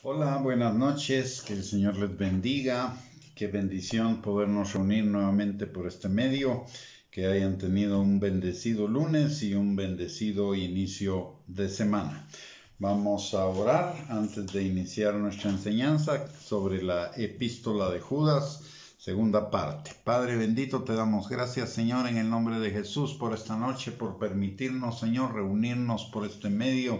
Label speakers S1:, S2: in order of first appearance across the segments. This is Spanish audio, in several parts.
S1: Hola, buenas noches, que el Señor les bendiga, qué bendición podernos reunir nuevamente por este medio, que hayan tenido un bendecido lunes y un bendecido inicio de semana. Vamos a orar antes de iniciar nuestra enseñanza sobre la epístola de Judas, segunda parte. Padre bendito, te damos gracias, Señor, en el nombre de Jesús por esta noche, por permitirnos, Señor, reunirnos por este medio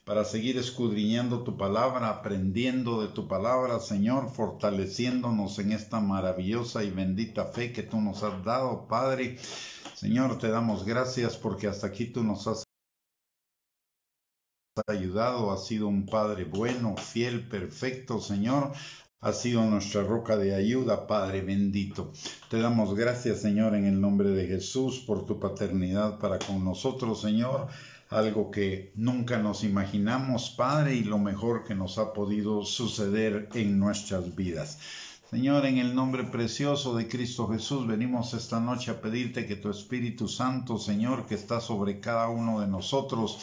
S1: para seguir escudriñando tu palabra, aprendiendo de tu palabra, Señor, fortaleciéndonos en esta maravillosa y bendita fe que tú nos has dado, Padre. Señor, te damos gracias porque hasta aquí tú nos has ayudado, has sido un Padre bueno, fiel, perfecto, Señor. Has sido nuestra roca de ayuda, Padre bendito. Te damos gracias, Señor, en el nombre de Jesús, por tu paternidad para con nosotros, Señor. Algo que nunca nos imaginamos, Padre, y lo mejor que nos ha podido suceder en nuestras vidas. Señor, en el nombre precioso de Cristo Jesús, venimos esta noche a pedirte que tu Espíritu Santo, Señor, que está sobre cada uno de nosotros,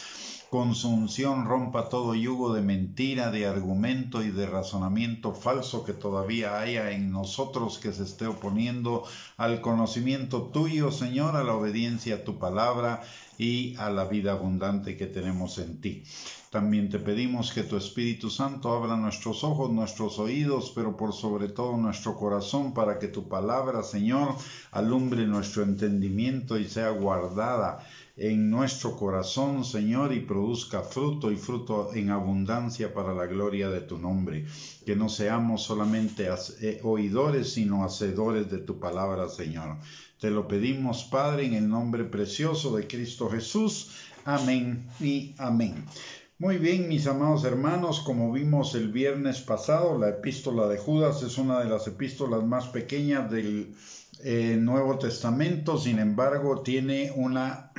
S1: con su unción rompa todo yugo de mentira, de argumento y de razonamiento falso que todavía haya en nosotros, que se esté oponiendo al conocimiento tuyo, Señor, a la obediencia a tu palabra y a la vida abundante que tenemos en ti. También te pedimos que tu Espíritu Santo abra nuestros ojos, nuestros oídos, pero por sobre todo nuestro corazón, para que tu palabra, Señor, alumbre nuestro entendimiento y sea guardada en nuestro corazón, Señor, y produzca fruto y fruto en abundancia para la gloria de tu nombre. Que no seamos solamente oidores, sino hacedores de tu palabra, Señor. Te lo pedimos, Padre, en el nombre precioso de Cristo Jesús. Amén y amén. Muy bien, mis amados hermanos, como vimos el viernes pasado, la epístola de Judas es una de las epístolas más pequeñas del Nuevo Testamento. Sin embargo, tiene una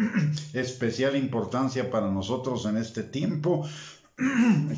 S1: especial importancia para nosotros en este tiempo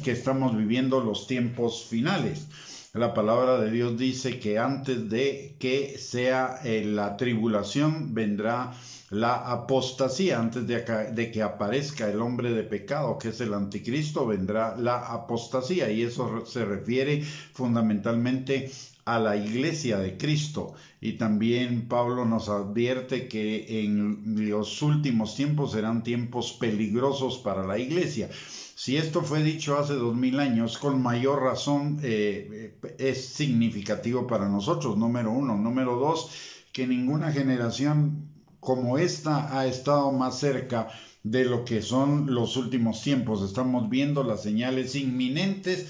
S1: que estamos viviendo, los tiempos finales. La palabra de Dios dice que antes de que sea la tribulación vendrá la apostasía. Antes de que aparezca el hombre de pecado, que es el anticristo, vendrá la apostasía, y eso se refiere fundamentalmente a la iglesia de Cristo. Y también Pablo nos advierte que en los últimos tiempos serán tiempos peligrosos para la iglesia. Si esto fue dicho hace 2000 años, con mayor razón es significativo para nosotros, número uno. Número dos, que ninguna generación como esta ha estado más cerca de lo que son los últimos tiempos. Estamos viendo las señales inminentes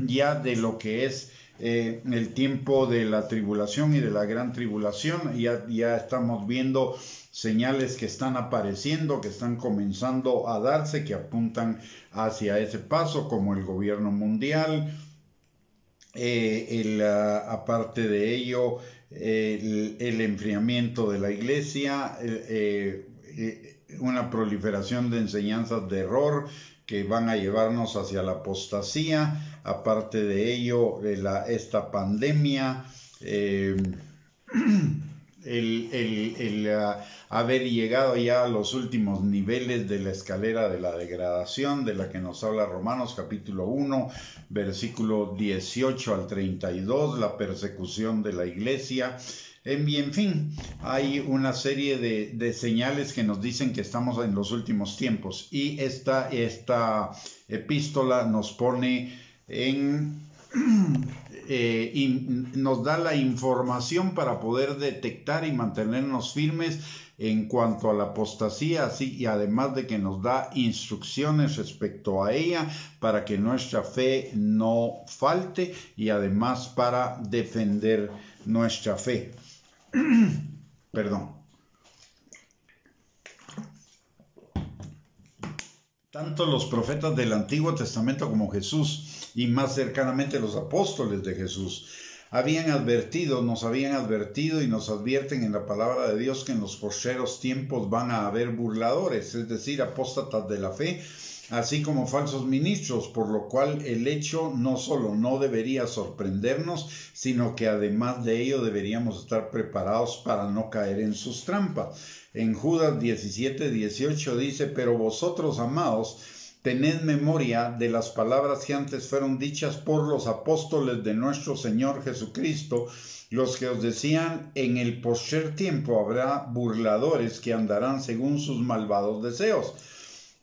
S1: ya de lo que es el tiempo de la tribulación y de la gran tribulación. Ya estamos viendo señales que están apareciendo, que están comenzando a darse, que apuntan hacia ese paso, como el gobierno mundial. Aparte de ello, el enfriamiento de la iglesia, una proliferación de enseñanzas de error que van a llevarnos hacia la apostasía. Aparte de ello, esta pandemia, haber llegado ya a los últimos niveles de la escalera de la degradación, de la que nos habla Romanos capítulo 1, versículo 18 al 32, la persecución de la iglesia. En fin, hay una serie de señales que nos dicen que estamos en los últimos tiempos, y esta epístola nos pone nos da la información para poder detectar y mantenernos firmes en cuanto a la apostasía, así, y además de que nos da instrucciones respecto a ella para que nuestra fe no falte, y además para defender nuestra fe. Perdón. Tanto los profetas del Antiguo Testamento como Jesús, y más cercanamente los apóstoles de Jesús, nos habían advertido y nos advierten en la palabra de Dios que en los postreros tiempos van a haber burladores, es decir, apóstatas de la fe, así como falsos ministros, por lo cual el hecho no solo no debería sorprendernos, sino que además de ello deberíamos estar preparados para no caer en sus trampas. En Judas 17:18 dice: pero vosotros, amados, tened memoria de las palabras que antes fueron dichas por los apóstoles de nuestro Señor Jesucristo, los que os decían, en el postrer tiempo habrá burladores que andarán según sus malvados deseos.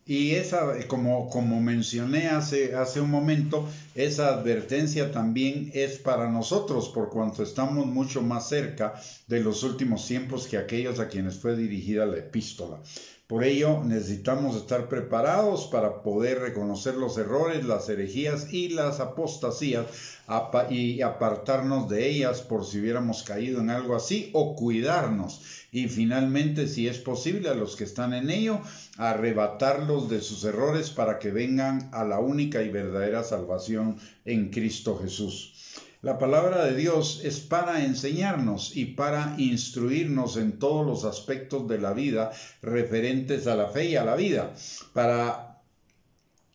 S1: Y esa, como mencioné hace un momento, esa advertencia también es para nosotros, por cuanto estamos mucho más cerca de los últimos tiempos que aquellos a quienes fue dirigida la epístola. Por ello, necesitamos estar preparados para poder reconocer los errores, las herejías y las apostasías y apartarnos de ellas por si hubiéramos caído en algo así, o cuidarnos. Y finalmente, si es posible, a los que están en ello, arrebatarlos de sus errores para que vengan a la única y verdadera salvación en Cristo Jesús. La palabra de Dios es para enseñarnos y para instruirnos en todos los aspectos de la vida referentes a la fe y a la vida.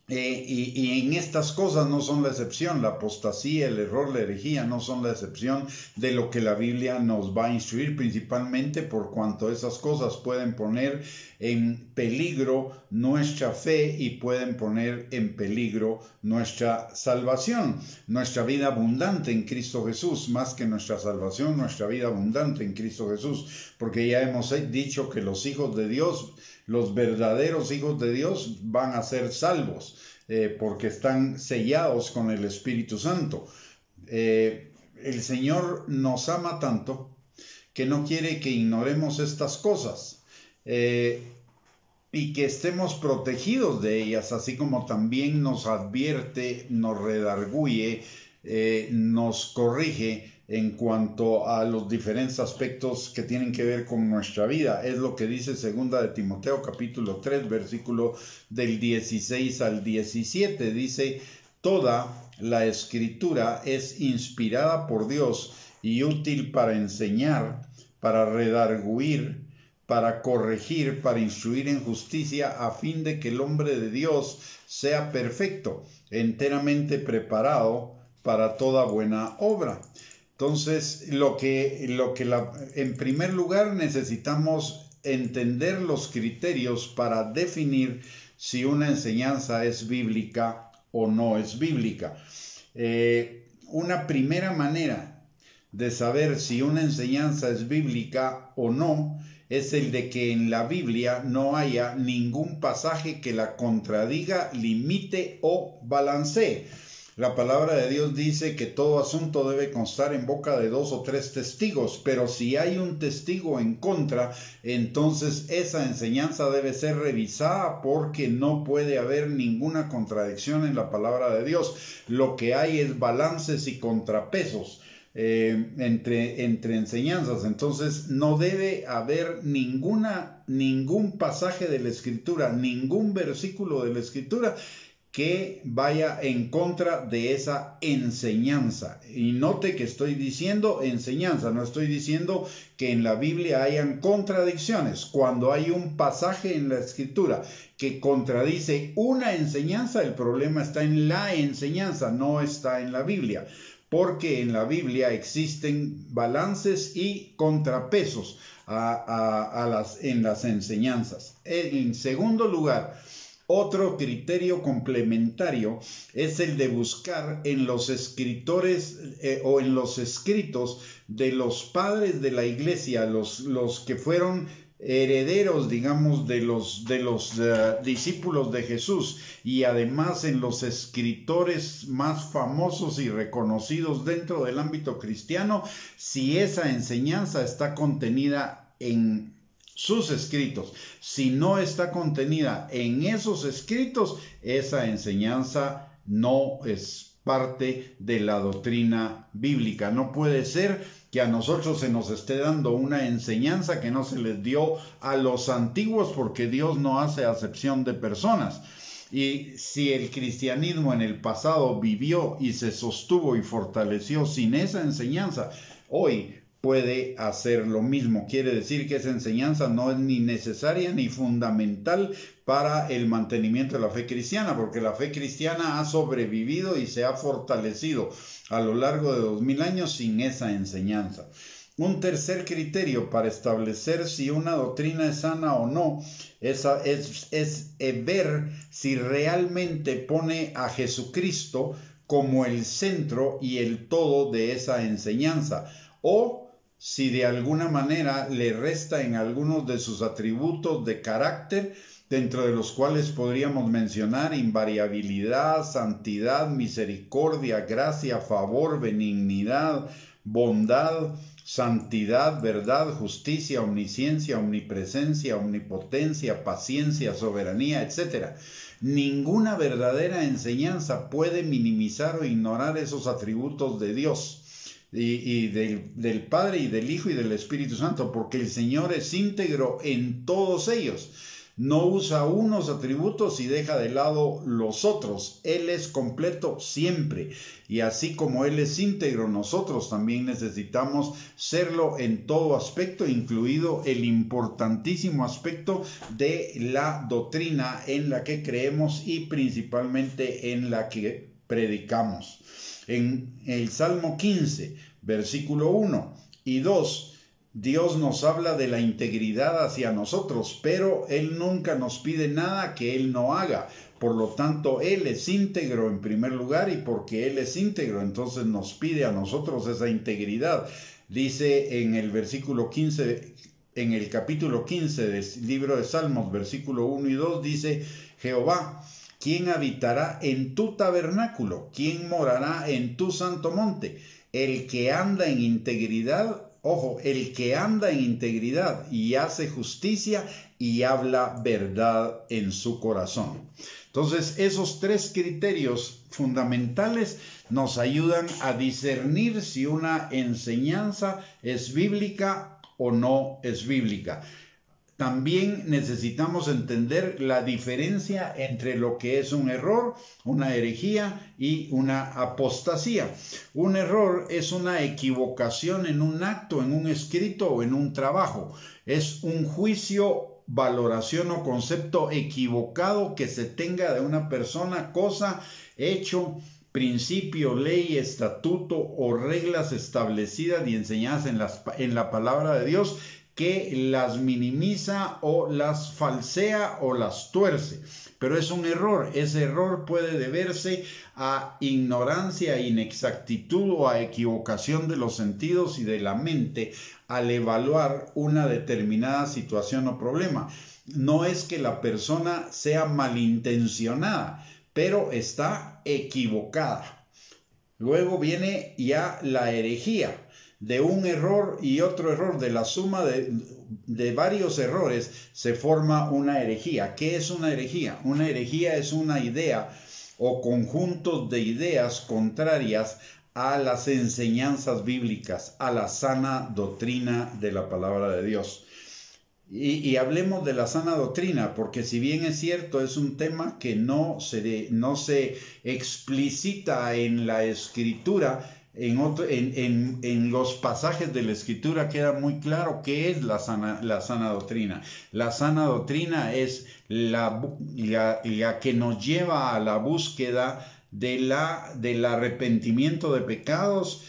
S1: Y en estas cosas no son la excepción. La apostasía, el error, la herejía no son la excepción de lo que la Biblia nos va a instruir, principalmente por cuanto esas cosas pueden poner en peligro nuestra fe y pueden poner en peligro nuestra salvación, nuestra vida abundante en Cristo Jesús, más que nuestra salvación, nuestra vida abundante en Cristo Jesús, porque ya hemos dicho que los hijos de Dios, los verdaderos hijos de Dios, van a ser salvos, porque están sellados con el Espíritu Santo. El Señor nos ama tanto que no quiere que ignoremos estas cosas y que estemos protegidos de ellas, así como también nos advierte, nos redarguye, nos corrige en cuanto a los diferentes aspectos que tienen que ver con nuestra vida. Es lo que dice 2 de Timoteo capítulo 3, versículo del 16 al 17. Dice: toda la escritura es inspirada por Dios y útil para enseñar, para redarguir, para corregir, para instruir en justicia, a fin de que el hombre de Dios sea perfecto, enteramente preparado para toda buena obra. Entonces, en primer lugar, necesitamos entender los criterios para definir si una enseñanza es bíblica o no es bíblica. Una primera manera de saber si una enseñanza es bíblica o no es el de que en la Biblia no haya ningún pasaje que la contradiga, limite o balancee. La palabra de Dios dice que todo asunto debe constar en boca de 2 o 3 testigos, pero si hay un testigo en contra, entonces esa enseñanza debe ser revisada, porque no puede haber ninguna contradicción en la palabra de Dios. Lo que hay es balances y contrapesos entre enseñanzas. Entonces no debe haber ningún pasaje de la Escritura, ningún versículo de la Escritura que vaya en contra de esa enseñanza. Y note que estoy diciendo enseñanza, no estoy diciendo que en la Biblia hayan contradicciones. Cuando hay un pasaje en la Escritura que contradice una enseñanza, el problema está en la enseñanza, no está en la Biblia, porque en la Biblia existen balances y contrapesos en las enseñanzas. En segundo lugar, otro criterio complementario es el de buscar en los escritores o en los escritos de los padres de la iglesia, los que fueron herederos, digamos, de los discípulos de Jesús, y además en los escritores más famosos y reconocidos dentro del ámbito cristiano, si esa enseñanza está contenida en sus escritos. Si no está contenida en esos escritos, esa enseñanza no es parte de la doctrina bíblica. No puede ser que a nosotros se nos esté dando una enseñanza que no se les dio a los antiguos, porque Dios no hace acepción de personas. Y si el cristianismo en el pasado vivió y se sostuvo y fortaleció sin esa enseñanza, hoy puede hacer lo mismo. Quiere decir que esa enseñanza no es ni necesaria ni fundamental para el mantenimiento de la fe cristiana, porque la fe cristiana ha sobrevivido y se ha fortalecido a lo largo de 2000 años sin esa enseñanza. Un tercer criterio para establecer si una doctrina es sana o no es ver si realmente pone a Jesucristo como el centro y el todo de esa enseñanza, o si de alguna manera le resta en algunos de sus atributos de carácter, dentro de los cuales podríamos mencionar invariabilidad, santidad, misericordia, gracia, favor, benignidad, bondad, santidad, verdad, justicia, omnisciencia, omnipresencia, omnipotencia, paciencia, soberanía, etc. Ninguna verdadera enseñanza puede minimizar o ignorar esos atributos de Dios y del Padre y del Hijo y del Espíritu Santo, porque el Señor es íntegro en todos ellos. No usa unos atributos y deja de lado los otros. Él es completo siempre. Y así como Él es íntegro, nosotros también necesitamos serlo en todo aspecto, incluido el importantísimo aspecto de la doctrina en la que creemos y principalmente en la que predicamos. En el Salmo 15, versículo 1 y 2, Dios nos habla de la integridad hacia nosotros, pero Él nunca nos pide nada que Él no haga. Por lo tanto, Él es íntegro en primer lugar, y porque Él es íntegro, entonces nos pide a nosotros esa integridad. Dice en el versículo 15, en el capítulo 15 del libro de Salmos, versículo 1 y 2, dice: Jehová, ¿quién habitará en tu tabernáculo? ¿Quién morará en tu santo monte? El que anda en integridad. Ojo, el que anda en integridad y hace justicia y habla verdad en su corazón. Entonces, esos tres criterios fundamentales nos ayudan a discernir si una enseñanza es bíblica o no es bíblica. También necesitamos entender la diferencia entre lo que es un error, una herejía y una apostasía. Un error es una equivocación en un acto, en un escrito o en un trabajo. Es un juicio, valoración o concepto equivocado que se tenga de una persona, cosa, hecho, principio, ley, estatuto o reglas establecidas y enseñadas en la palabra de Dios, que las minimiza o las falsea o las tuerce. Pero es un error. Ese error puede deberse a ignorancia, inexactitud o a equivocación de los sentidos y de la mente al evaluar una determinada situación o problema. No es que la persona sea malintencionada, pero está equivocada. Luego viene ya la herejía. De un error y otro error, de la suma de varios errores, se forma una herejía. ¿Qué es una herejía? Una herejía es una idea o conjuntos de ideas contrarias a las enseñanzas bíblicas, a la sana doctrina de la palabra de Dios. Y hablemos de la sana doctrina, porque si bien es cierto, es un tema que no se explicita en la Escritura. En los pasajes de la Escritura queda muy claro qué es la sana doctrina. La sana doctrina es la que nos lleva a la búsqueda del arrepentimiento de pecados,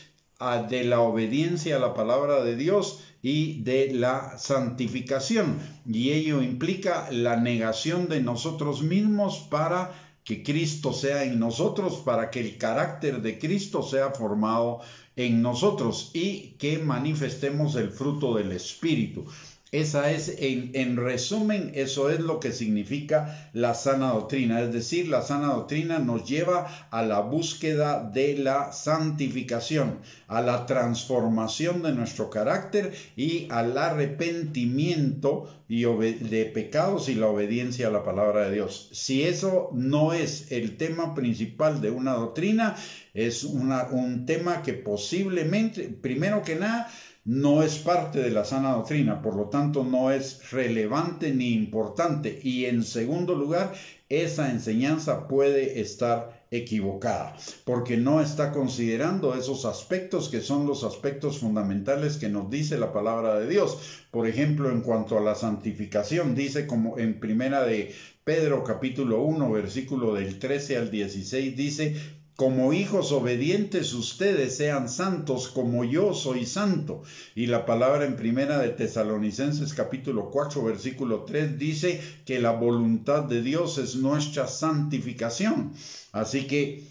S1: de la obediencia a la palabra de Dios y de la santificación. Y ello implica la negación de nosotros mismos para que Cristo sea en nosotros, para que el carácter de Cristo sea formado en nosotros y que manifestemos el fruto del Espíritu. Esa es, en resumen, eso es lo que significa la sana doctrina. Es decir, la sana doctrina nos lleva a la búsqueda de la santificación, a la transformación de nuestro carácter y al arrepentimiento de pecados y la obediencia a la palabra de Dios. Si eso no es el tema principal de una doctrina, es un tema que posiblemente, primero que nada, no es parte de la sana doctrina, por lo tanto no es relevante ni importante. Y en segundo lugar, esa enseñanza puede estar equivocada, porque no está considerando esos aspectos que son los aspectos fundamentales que nos dice la palabra de Dios. Por ejemplo, en cuanto a la santificación, dice como en primera de Pedro capítulo 1, versículo del 13 al 16, dice: como hijos obedientes ustedes sean santos como yo soy santo. Y la palabra en primera de Tesalonicenses capítulo 4 versículo 3 dice que la voluntad de Dios es nuestra santificación. Así que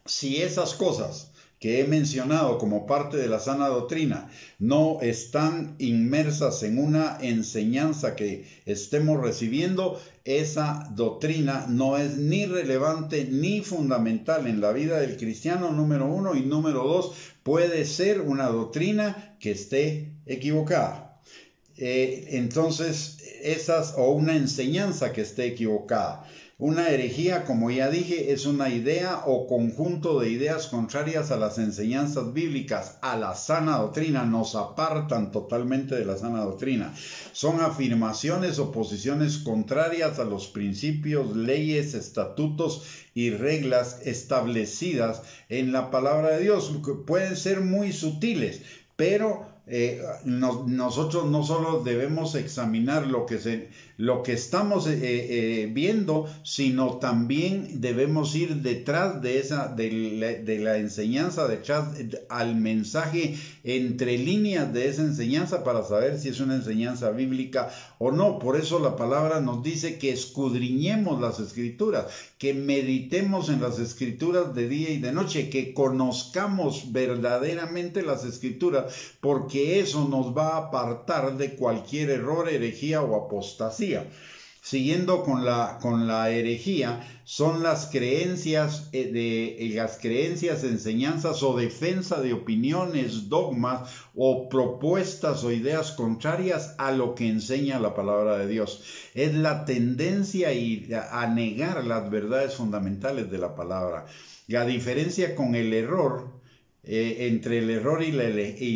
S1: si esas cosas que he mencionado como parte de la sana doctrina no están inmersas en una enseñanza que estemos recibiendo, esa doctrina no es ni relevante ni fundamental en la vida del cristiano, número uno, y número dos, puede ser una doctrina que esté equivocada. Entonces, o una enseñanza que esté equivocada. Una herejía, como ya dije, es una idea o conjunto de ideas contrarias a las enseñanzas bíblicas, a la sana doctrina, nos apartan totalmente de la sana doctrina. Son afirmaciones o posiciones contrarias a los principios, leyes, estatutos y reglas establecidas en la palabra de Dios. Pueden ser muy sutiles, pero nosotros no solo debemos examinar lo que estamos viendo, sino también debemos ir detrás de la enseñanza, detrás al mensaje, entre líneas de esa enseñanza, para saber si es una enseñanza bíblica o no. Por eso la palabra nos dice que escudriñemos las escrituras, que meditemos en las escrituras de día y de noche, que conozcamos verdaderamente las escrituras, porque eso nos va a apartar de cualquier error, herejía o apostasía. Siguiendo con la herejía, son las creencias, enseñanzas o defensa de opiniones, dogmas o propuestas o ideas contrarias a lo que enseña la palabra de Dios. Es la tendencia a negar las verdades fundamentales de la palabra. La diferencia con el error, entre el error y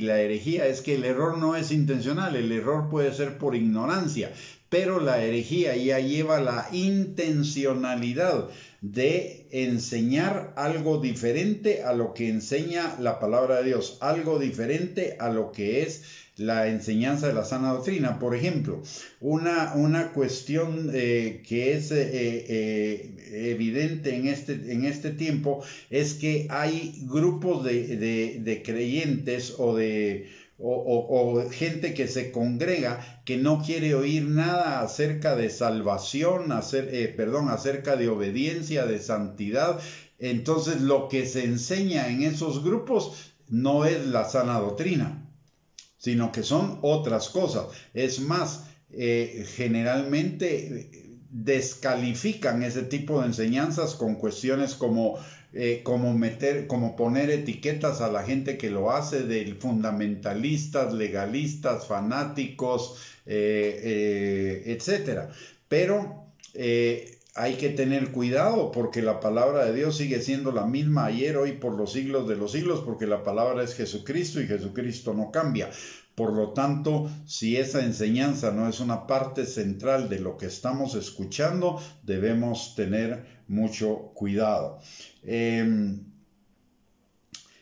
S1: la herejía, es que el error no es intencional, el error puede ser por ignorancia, pero la herejía ya lleva la intencionalidad de enseñar algo diferente a lo que enseña la palabra de Dios, algo diferente a lo que es la enseñanza de la sana doctrina. Por ejemplo, una cuestión que es evidente en este tiempo es que hay grupos de creyentes o gente que se congrega que no quiere oír nada acerca de salvación, acerca de obediencia, de santidad. Entonces, lo que se enseña en esos grupos no es la sana doctrina, sino que son otras cosas. Es más, generalmente descalifican ese tipo de enseñanzas con cuestiones como poner etiquetas a la gente que lo hace, de fundamentalistas, legalistas, fanáticos, etcétera. Pero hay que tener cuidado, porque la palabra de Dios sigue siendo la misma ayer, hoy, por los siglos de los siglos, porque la palabra es Jesucristo y Jesucristo no cambia. Por lo tanto, si esa enseñanza no es una parte central de lo que estamos escuchando, debemos tener mucho cuidado.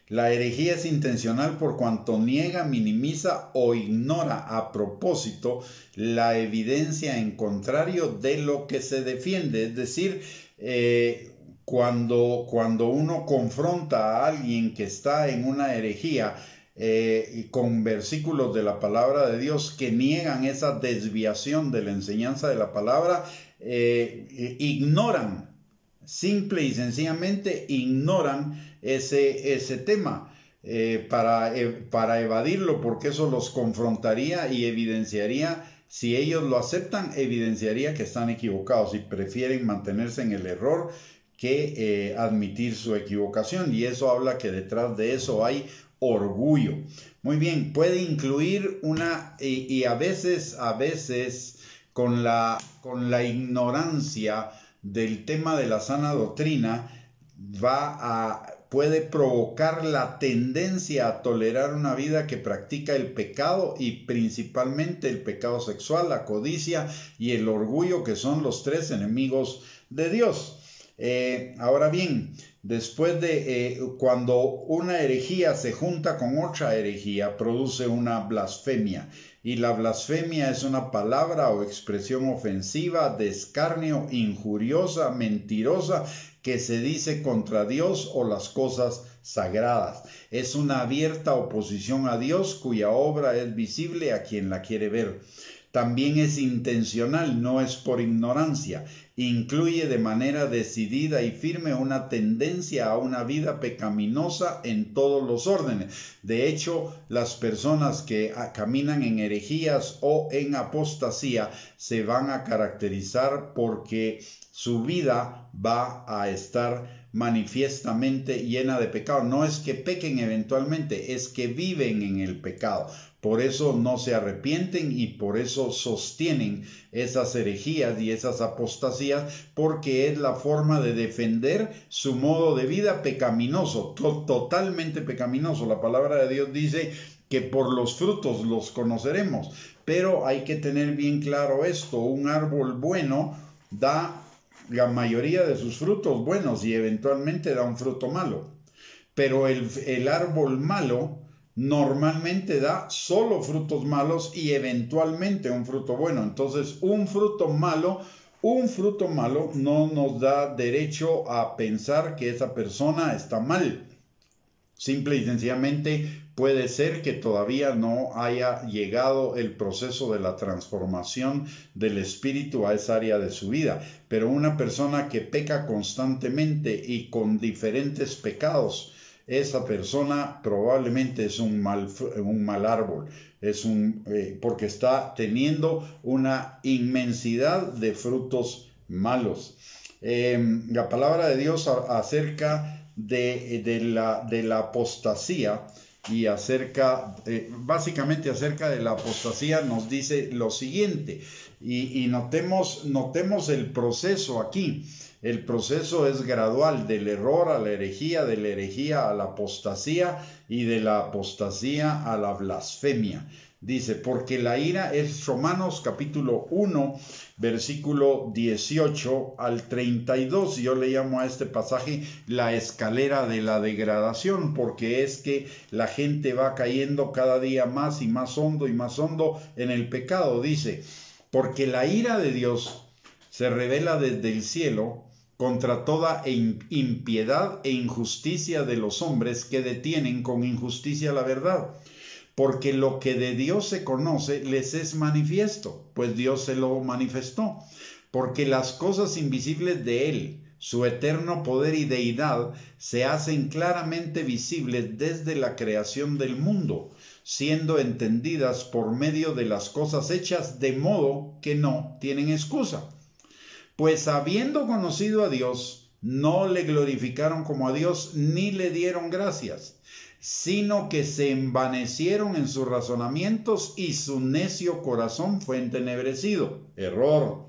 S1: La herejía es intencional por cuanto niega, minimiza o ignora a propósito la evidencia en contrario de lo que se defiende. Es decir, cuando uno confronta a alguien que está en una herejía, con versículos de la palabra de Dios que niegan esa desviación de la enseñanza de la palabra, ignoran, simple y sencillamente ignoran ese tema para evadirlo, porque eso los confrontaría y evidenciaría, si ellos lo aceptan, evidenciaría que están equivocados y prefieren mantenerse en el error que admitir su equivocación, y eso habla que detrás de eso hay orgullo. Muy bien, puede incluir y a veces con la ignorancia del tema de la sana doctrina puede provocar la tendencia a tolerar una vida que practica el pecado, y principalmente el pecado sexual, la codicia y el orgullo, que son los tres enemigos de Dios. Ahora bien, después de cuando una herejía se junta con otra herejía, produce una blasfemia. Y la blasfemia es una palabra o expresión ofensiva, de escarnio, injuriosa, mentirosa, que se dice contra Dios o las cosas sagradas. Es una abierta oposición a Dios cuya obra es visible a quien la quiere ver. También es intencional, no es por ignorancia. Incluye de manera decidida y firme una tendencia a una vida pecaminosa en todos los órdenes. De hecho, las personas que caminan en herejías o en apostasía se van a caracterizar porque su vida va a estar manifiestamente llena de pecado. No es que pequen eventualmente, es que viven en el pecado. Por eso no se arrepienten y por eso sostienen esas herejías y esas apostasías, porque es la forma de defender su modo de vida pecaminoso, totalmente pecaminoso. La palabra de Dios dice que por los frutos los conoceremos, pero hay que tener bien claro esto: un árbol bueno da la mayoría de sus frutos buenos y eventualmente da un fruto malo, pero el árbol malo normalmente da solo frutos malos y eventualmente un fruto bueno. Entonces, un fruto malo no nos da derecho a pensar que esa persona está mal. Simple y sencillamente puede ser que todavía no haya llegado el proceso de la transformación del espíritu a esa área de su vida. Pero una persona que peca constantemente y con diferentes pecados, esa persona probablemente es un mal árbol, porque está teniendo una inmensidad de frutos malos. La palabra de Dios acerca de la apostasía y básicamente acerca de la apostasía nos dice lo siguiente, y notemos el proceso aquí. El proceso es gradual, del error a la herejía, de la herejía a la apostasía y de la apostasía a la blasfemia. Dice, porque la ira es Romanos capítulo 1, versículo 18 al 32. Yo le llamo a este pasaje la escalera de la degradación, porque es que la gente va cayendo cada día más y más hondo en el pecado. Dice, porque la ira de Dios se revela desde el cielo contra toda impiedad e injusticia de los hombres que detienen con injusticia la verdad. Porque lo que de Dios se conoce les es manifiesto, pues Dios se lo manifestó. Porque las cosas invisibles de Él, su eterno poder y deidad, se hacen claramente visibles desde la creación del mundo, siendo entendidas por medio de las cosas hechas, de modo que no tienen excusa. Pues habiendo conocido a Dios, no le glorificaron como a Dios, ni le dieron gracias, sino que se envanecieron en sus razonamientos y su necio corazón fue entenebrecido. Error.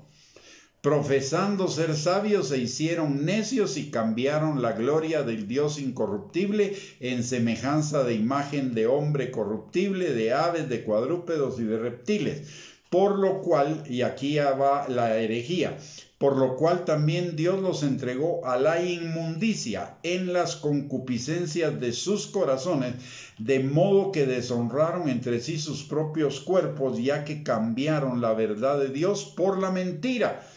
S1: Profesando ser sabios, se hicieron necios y cambiaron la gloria del Dios incorruptible en semejanza de imagen de hombre corruptible, de aves, de cuadrúpedos y de reptiles. Por lo cual, y aquí ya va la herejía, por lo cual también Dios los entregó a la inmundicia en las concupiscencias de sus corazones, de modo que deshonraron entre sí sus propios cuerpos, ya que cambiaron la verdad de Dios por la mentira.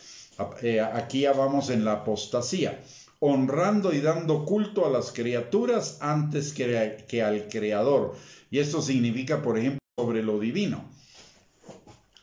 S1: Aquí ya vamos en la apostasía, honrando y dando culto a las criaturas antes que al Creador. Y esto significa, por ejemplo, sobre lo divino,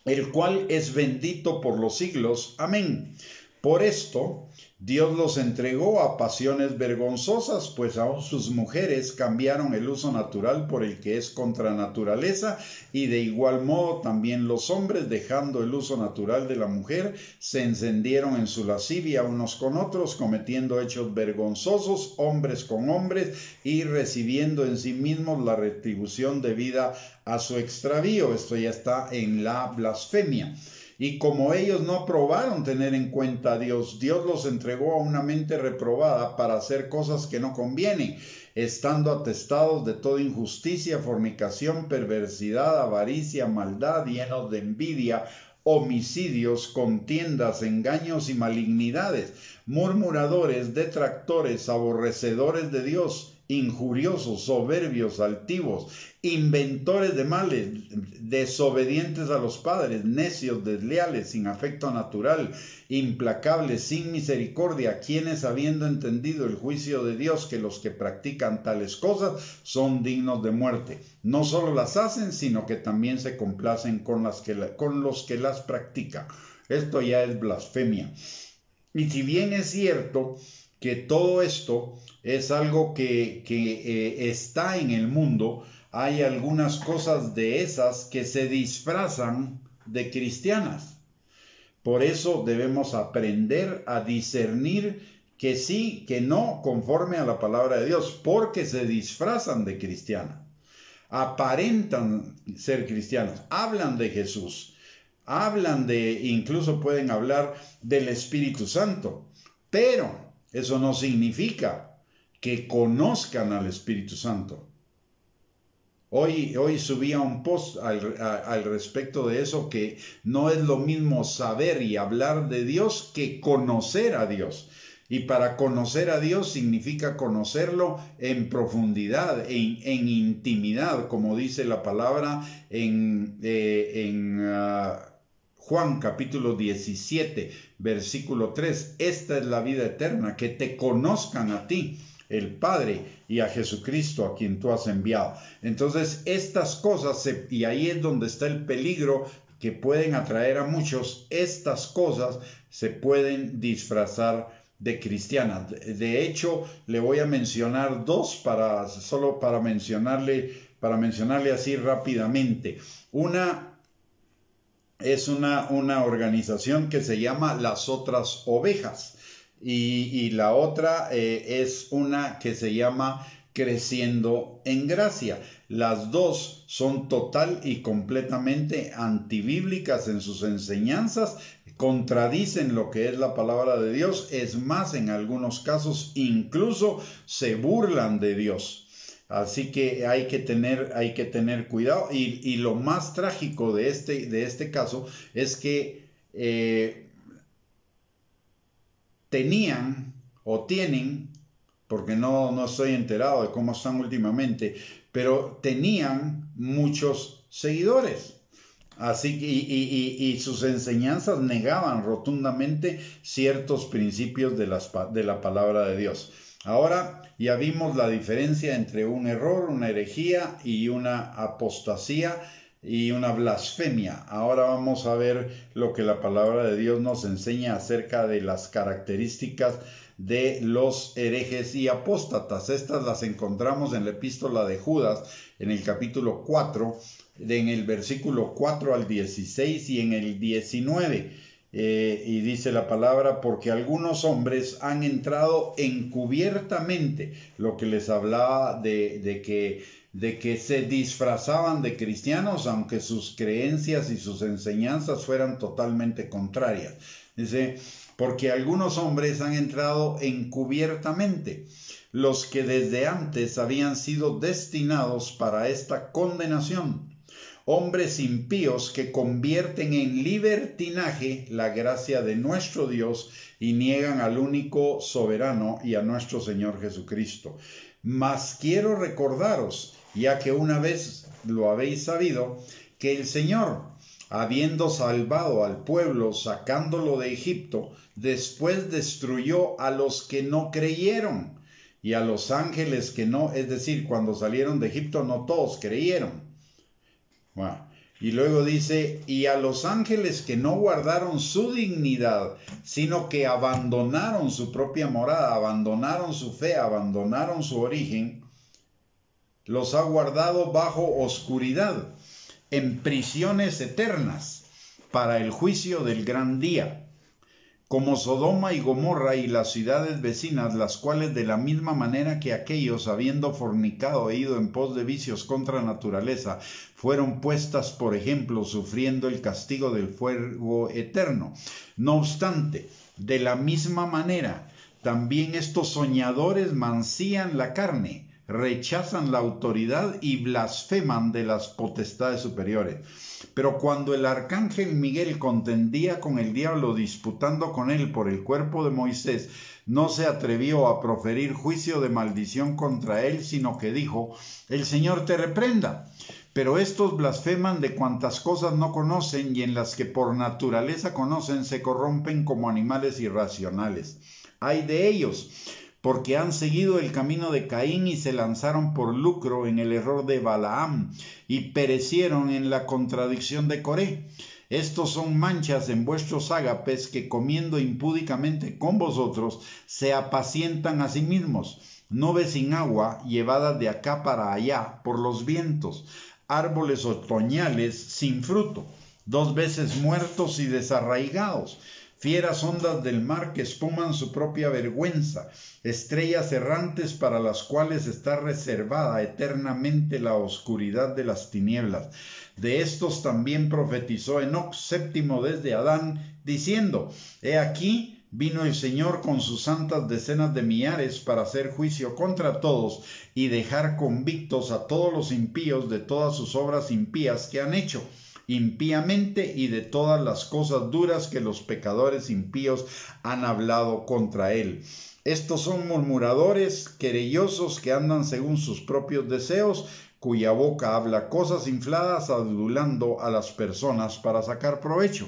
S1: el cual es bendito por los siglos. Amén. Por esto, Dios los entregó a pasiones vergonzosas, pues aún sus mujeres cambiaron el uso natural por el que es contra naturaleza, y de igual modo también los hombres, dejando el uso natural de la mujer, se encendieron en su lascivia unos con otros, cometiendo hechos vergonzosos, hombres con hombres, y recibiendo en sí mismos la retribución debida a su extravío. Esto ya está en la blasfemia. Y como ellos no aprobaron tener en cuenta a Dios, Dios los entregó a una mente reprobada para hacer cosas que no convienen, estando atestados de toda injusticia, fornicación, perversidad, avaricia, maldad, llenos de envidia, homicidios, contiendas, engaños y malignidades, murmuradores, detractores, aborrecedores de Dios, injuriosos, soberbios, altivos, inventores de males, desobedientes a los padres, necios, desleales, sin afecto natural, implacables, sin misericordia, quienes habiendo entendido el juicio de Dios, que los que practican tales cosas son dignos de muerte. No solo las hacen, sino que también se complacen con los que las practican. Esto ya es blasfemia. Y si bien es cierto que todo esto es algo que está en el mundo, hay algunas cosas de esas que se disfrazan de cristianas. Por eso debemos aprender a discernir que sí, que no, conforme a la palabra de Dios, porque se disfrazan de cristianas. Aparentan ser cristianos, hablan de Jesús, incluso pueden hablar del Espíritu Santo, pero eso no significa que conozcan al Espíritu Santo. Hoy subía un post al respecto de eso, que no es lo mismo saber y hablar de Dios que conocer a Dios. Y para conocer a Dios significa conocerlo en profundidad, en intimidad, como dice la palabra en Juan capítulo 17, versículo 3. Esta es la vida eterna, que te conozcan a ti, el Padre, y a Jesucristo, a quien tú has enviado. Entonces, estas cosas, y ahí es donde está el peligro que pueden atraer a muchos, estas cosas se pueden disfrazar de cristianas. De hecho, le voy a mencionar dos solo para mencionarle así rápidamente. Una es una organización que se llama Las Otras Ovejas, y la otra es una que se llama Creciendo en Gracia. Las dos son total y completamente antibíblicas en sus enseñanzas, contradicen lo que es la palabra de Dios, es más, en algunos casos incluso se burlan de Dios. Así que hay que tener cuidado, y lo más trágico de este caso es que tenían o tienen, porque no estoy enterado de cómo están últimamente, pero tenían muchos seguidores. Así que, y sus enseñanzas negaban rotundamente ciertos principios de la palabra de Dios. Ahora ya vimos la diferencia entre un error, una herejía y una apostasía y una blasfemia. Ahora vamos a ver lo que la palabra de Dios nos enseña acerca de las características de los herejes y apóstatas. Estas las encontramos en la epístola de Judas, en el capítulo 4, en el versículo 4 al 16 y en el 19. Y dice la palabra: porque algunos hombres han entrado encubiertamente, lo que les hablaba de que se disfrazaban de cristianos, aunque sus creencias y sus enseñanzas fueran totalmente contrarias. Dice: porque algunos hombres han entrado encubiertamente, los que desde antes habían sido destinados para esta condenación, hombres impíos que convierten en libertinaje la gracia de nuestro Dios y niegan al único soberano y a nuestro Señor Jesucristo. Mas quiero recordaros, ya que una vez lo habéis sabido, que el Señor, habiendo salvado al pueblo sacándolo de Egipto, después destruyó a los que no creyeron y a los ángeles que no, es decir, cuando salieron de Egipto no todos creyeron. Bueno, y luego dice: y a los ángeles que no guardaron su dignidad, sino que abandonaron su propia morada, abandonaron su fe, abandonaron su origen, los ha guardado bajo oscuridad, en prisiones eternas, para el juicio del gran día, como Sodoma y Gomorra y las ciudades vecinas, las cuales de la misma manera que aquellos, habiendo fornicado e ido en pos de vicios contra naturaleza, fueron puestas por ejemplo, sufriendo el castigo del fuego eterno. No obstante, de la misma manera, también estos soñadores mancían la carne, rechazan la autoridad y blasfeman de las potestades superiores. Pero cuando el arcángel Miguel contendía con el diablo disputando con él por el cuerpo de Moisés, no se atrevió a proferir juicio de maldición contra él, sino que dijo: el Señor te reprenda. Pero estos blasfeman de cuantas cosas no conocen, y en las que por naturaleza conocen se corrompen como animales irracionales. ¡Ay de ellos! Porque han seguido el camino de Caín y se lanzaron por lucro en el error de Balaam, y perecieron en la contradicción de Coré. Estos son manchas en vuestros ágapes, que comiendo impúdicamente con vosotros se apacientan a sí mismos, nubes sin agua llevadas de acá para allá por los vientos, árboles otoñales sin fruto, 2 veces muertos y desarraigados, fieras ondas del mar que espuman su propia vergüenza, estrellas errantes para las cuales está reservada eternamente la oscuridad de las tinieblas. De estos también profetizó Enoc, séptimo desde Adán, diciendo: he aquí, vino el Señor con sus santas decenas de millares para hacer juicio contra todos y dejar convictos a todos los impíos de todas sus obras impías que han hecho impíamente, y de todas las cosas duras que los pecadores impíos han hablado contra él. Estos son murmuradores, querellosos, que andan según sus propios deseos, cuya boca habla cosas infladas, adulando a las personas para sacar provecho.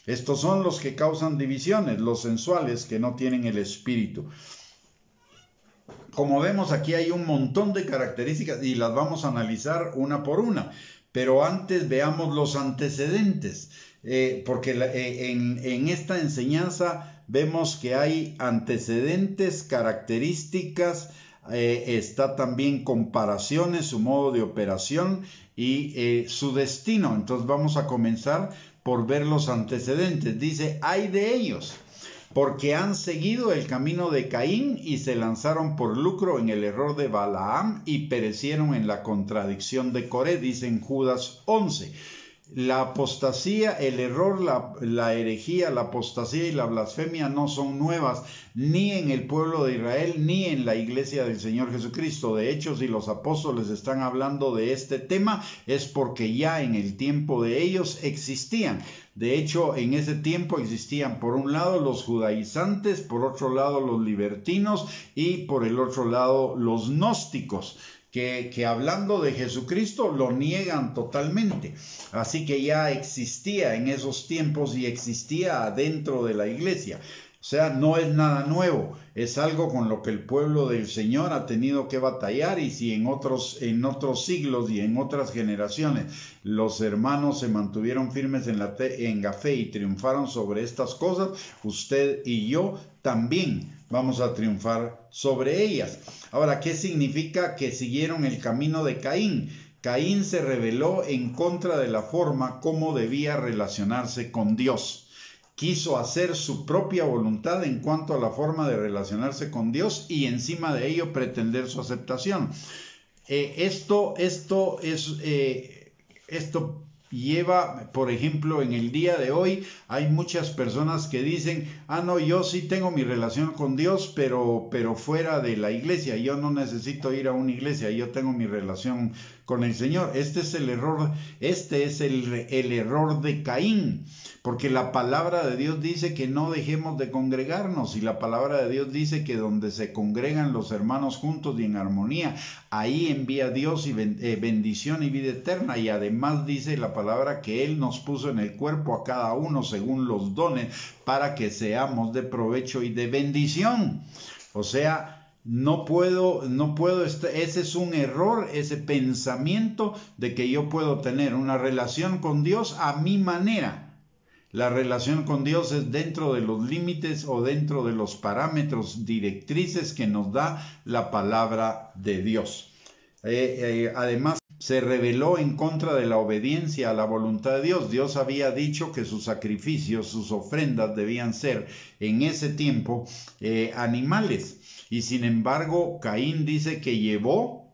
S1: Estos son los que causan divisiones, los sensuales, que no tienen el espíritu. Como vemos, aquí hay un montón de características y las vamos a analizar una por una. Pero antes veamos los antecedentes, porque en esta enseñanza vemos que hay antecedentes, características, está también comparaciones, su modo de operación y su destino. Entonces vamos a comenzar por ver los antecedentes. Dice: ay de ellos, porque han seguido el camino de Caín y se lanzaron por lucro en el error de Balaam y perecieron en la contradicción de Coré, dice en Judas 11. La apostasía, el error, la herejía, la apostasía y la blasfemia no son nuevas ni en el pueblo de Israel ni en la iglesia del Señor Jesucristo. De hecho, si los apóstoles están hablando de este tema, es porque ya en el tiempo de ellos existían. De hecho, en ese tiempo existían por un lado los judaizantes, por otro lado los libertinos y por el otro lado los gnósticos, que hablando de Jesucristo lo niegan totalmente. Así que ya existía en esos tiempos y existía adentro de la iglesia. O sea, no es nada nuevo, es algo con lo que el pueblo del Señor ha tenido que batallar, y si en otros siglos y en otras generaciones los hermanos se mantuvieron firmes en la fe y triunfaron sobre estas cosas, usted y yo también vamos a triunfar sobre ellas. Ahora, ¿qué significa que siguieron el camino de Caín? Caín se rebeló en contra de la forma como debía relacionarse con Dios. Quiso hacer su propia voluntad en cuanto a la forma de relacionarse con Dios y encima de ello pretender su aceptación. Esto lleva, por ejemplo, en el día de hoy hay muchas personas que dicen: no, yo sí tengo mi relación con Dios, pero fuera de la iglesia, yo no necesito ir a una iglesia, yo tengo mi relación con el Señor. Este es el error de Caín, porque la palabra de Dios dice que no dejemos de congregarnos, y la palabra de Dios dice que donde se congregan los hermanos juntos y en armonía, ahí envía Dios y bendición y vida eterna. Y además dice la palabra que Él nos puso en el cuerpo a cada uno según los dones, para que seamos de provecho y de bendición. O sea, no puedo, ese es un error, ese pensamiento de que yo puedo tener una relación con Dios a mi manera. La relación con Dios es dentro de los límites o dentro de los parámetros directrices que nos da la palabra de Dios. Además, se rebeló en contra de la obediencia a la voluntad de Dios. Dios había dicho que sus sacrificios, sus ofrendas debían ser en ese tiempo animales. Y sin embargo, Caín dice que llevó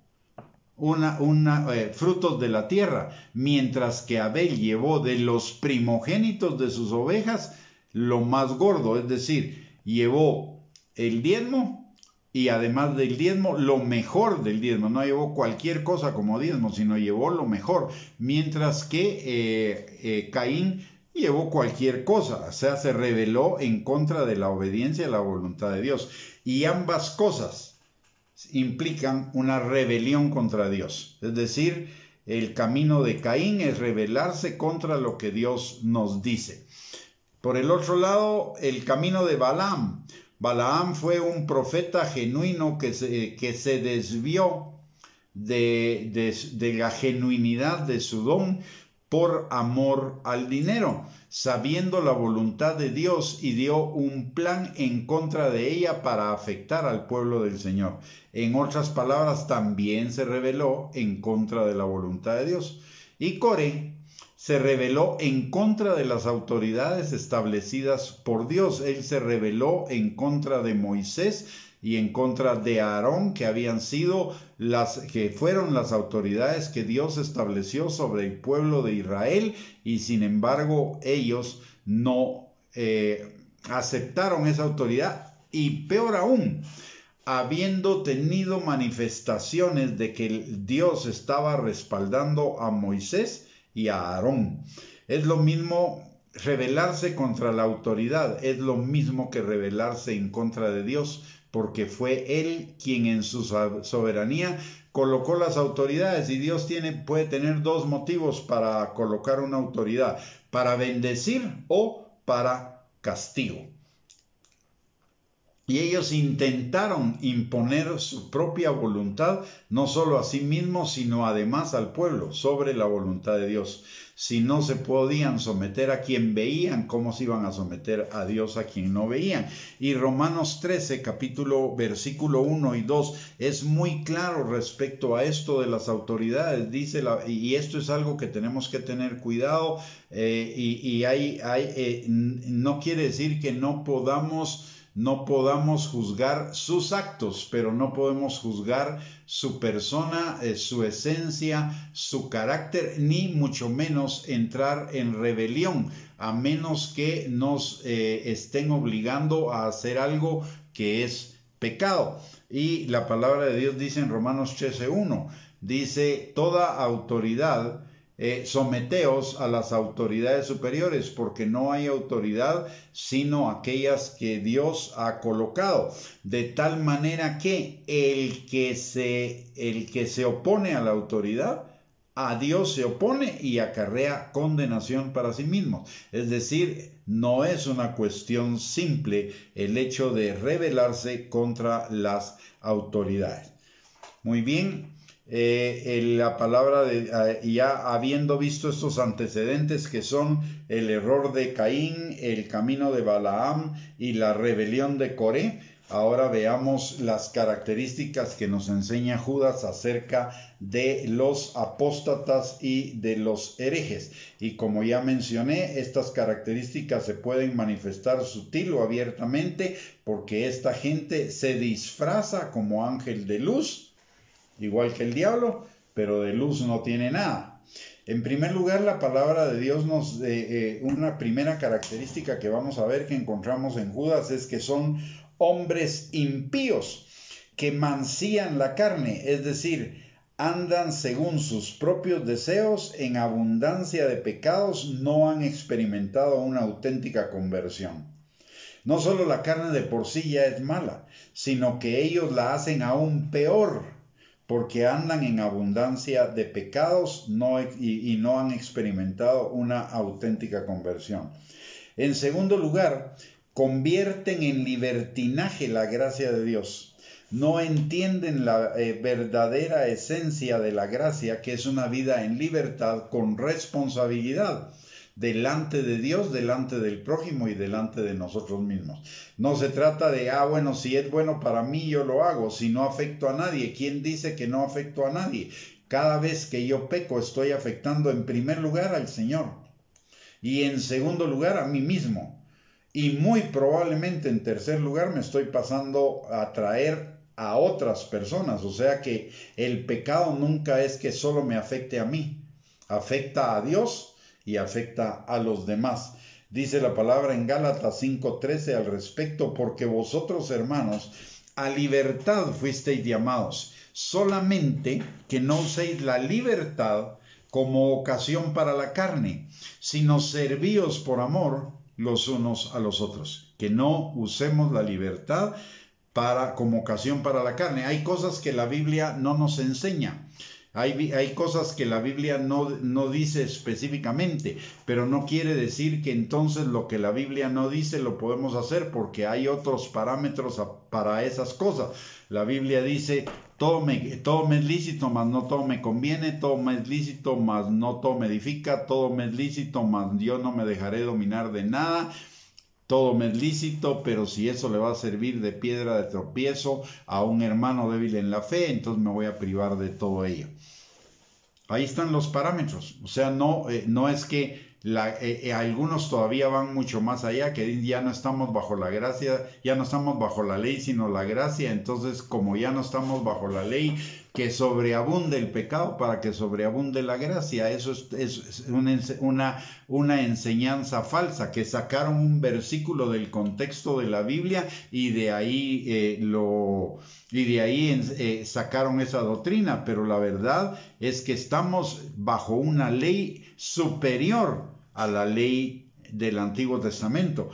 S1: frutos de la tierra, mientras que Abel llevó de los primogénitos de sus ovejas lo más gordo, es decir, llevó el diezmo y además del diezmo, lo mejor del diezmo. No llevó cualquier cosa como diezmo, sino llevó lo mejor, mientras que Caín llevó cualquier cosa, o sea, se rebeló en contra de la obediencia a la voluntad de Dios. Y ambas cosas implican una rebelión contra Dios. Es decir, el camino de Caín es rebelarse contra lo que Dios nos dice. Por el otro lado, el camino de Balaam. Balaam fue un profeta genuino que se desvió de la genuinidad de su don por amor al dinero, sabiendo la voluntad de Dios, y dio un plan en contra de ella para afectar al pueblo del Señor. En otras palabras, también se rebeló en contra de la voluntad de Dios. Y Coré se rebeló en contra de las autoridades establecidas por Dios. Él se rebeló en contra de Moisés y en contra de Aarón, que fueron las autoridades que Dios estableció sobre el pueblo de Israel, y sin embargo ellos no aceptaron esa autoridad, y peor aún, habiendo tenido manifestaciones de que Dios estaba respaldando a Moisés y a Aarón. Es lo mismo rebelarse contra la autoridad, es lo mismo que rebelarse en contra de Dios, porque fue Él quien en su soberanía colocó las autoridades, y Dios puede tener dos motivos para colocar una autoridad: para bendecir o para castigo. Y ellos intentaron imponer su propia voluntad, no solo a sí mismos, sino además al pueblo, sobre la voluntad de Dios. Si no se podían someter a quien veían, ¿cómo se iban a someter a Dios a quien no veían? Y Romanos 13, versículo 1 y 2, es muy claro respecto a esto de las autoridades. Dice, y esto es algo que tenemos que tener cuidado, no quiere decir que no podamos juzgar sus actos, pero no podemos juzgar su persona, su esencia, su carácter, ni mucho menos entrar en rebelión, a menos que nos estén obligando a hacer algo que es pecado. Y la palabra de Dios dice en Romanos 13:1, dice: toda autoridad, someteos a las autoridades superiores, porque no hay autoridad sino aquellas que Dios ha colocado, de tal manera que el que se opone a la autoridad, a Dios se opone y acarrea condenación para sí mismo. Es decir, no es una cuestión simple el hecho de rebelarse contra las autoridades. Muy bien. La palabra ya habiendo visto estos antecedentes, que son el error de Caín, el camino de Balaam y la rebelión de Coré, ahora veamos las características que nos enseña Judas acerca de los apóstatas y de los herejes. Y como ya mencioné, estas características se pueden manifestar sutil o abiertamente, porque esta gente se disfraza como ángel de luz, igual que el diablo, pero de luz no tiene nada. En primer lugar, la palabra de Dios una primera característica que vamos a ver que encontramos en Judas es que son hombres impíos que mancían la carne, es decir, andan según sus propios deseos, en abundancia de pecados, no han experimentado una auténtica conversión. No solo la carne de por sí ya es mala, sino que ellos la hacen aún peor, porque andan en abundancia de pecados y no han experimentado una auténtica conversión. En segundo lugar, convierten en libertinaje la gracia de Dios. No entienden la verdadera esencia de la gracia, que es una vida en libertad con responsabilidad delante de Dios, delante del prójimo y delante de nosotros mismos. No se trata de, bueno, si es bueno para mí yo lo hago, si no afecto a nadie. ¿Quién dice que no afecto a nadie? Cada vez que yo peco estoy afectando en primer lugar al Señor y en segundo lugar a mí mismo, y muy probablemente en tercer lugar me estoy pasando a traer a otras personas. O sea que el pecado nunca es que solo me afecte a mí, afecta a Dios y afecta a los demás. Dice la palabra en Gálatas 5:13 al respecto: porque vosotros, hermanos, a libertad fuisteis llamados, solamente que no uséis la libertad como ocasión para la carne, sino servíos por amor los unos a los otros. Que no usemos la libertad como ocasión para la carne. Hay cosas que la Biblia no nos enseña. Hay cosas que la Biblia no dice específicamente, pero no quiere decir que entonces lo que la Biblia no dice lo podemos hacer, porque hay otros parámetros para esas cosas. La Biblia dice, todo me es lícito, mas no todo me conviene, todo me es lícito, mas no todo me edifica, todo me es lícito, mas yo no me dejaré dominar de nada. Todo me es lícito, pero si eso le va a servir de piedra de tropiezo a un hermano débil en la fe, entonces me voy a privar de todo ello. Ahí están los parámetros. O sea, no es que algunos todavía van mucho más allá, que ya no estamos bajo la gracia, ya no estamos bajo la ley, sino la gracia. Entonces, como ya no estamos bajo la ley, que sobreabunde el pecado para que sobreabunde la gracia. Eso es una enseñanza falsa, que sacaron un versículo del contexto de la Biblia y de ahí sacaron esa doctrina. Pero la verdad es que estamos bajo una ley superior a la ley del Antiguo Testamento,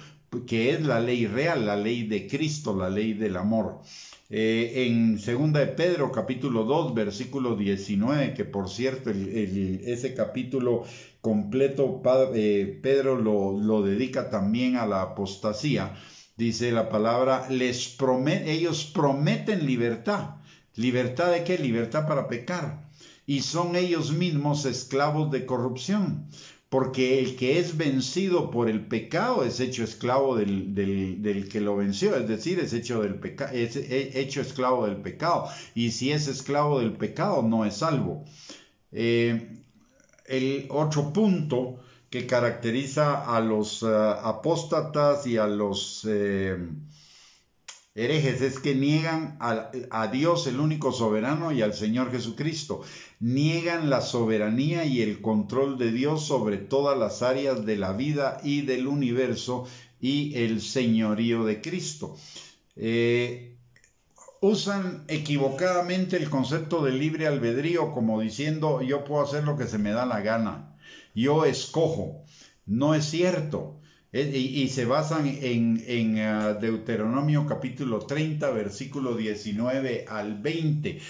S1: que es la ley real, la ley de Cristo, la ley del amor. En 2 de Pedro capítulo 2 versículo 19, que por cierto ese capítulo completo Pedro lo dedica también a la apostasía. Dice la palabra, ellos prometen libertad. ¿Libertad de qué? Libertad para pecar. Y son ellos mismos esclavos de corrupción. Porque el que es vencido por el pecado es hecho esclavo del que lo venció, es decir, es hecho esclavo del pecado. Y si es esclavo del pecado, no es salvo. El otro punto que caracteriza a los apóstatas y a los herejes es que niegan a Dios, el único soberano, y al Señor Jesucristo. Niegan la soberanía y el control de Dios sobre todas las áreas de la vida y del universo y el señorío de Cristo. Usan equivocadamente el concepto de libre albedrío como diciendo yo puedo hacer lo que se me da la gana, yo escojo. No es cierto. Y se basan en Deuteronomio capítulo 30, versículo 19 al 20,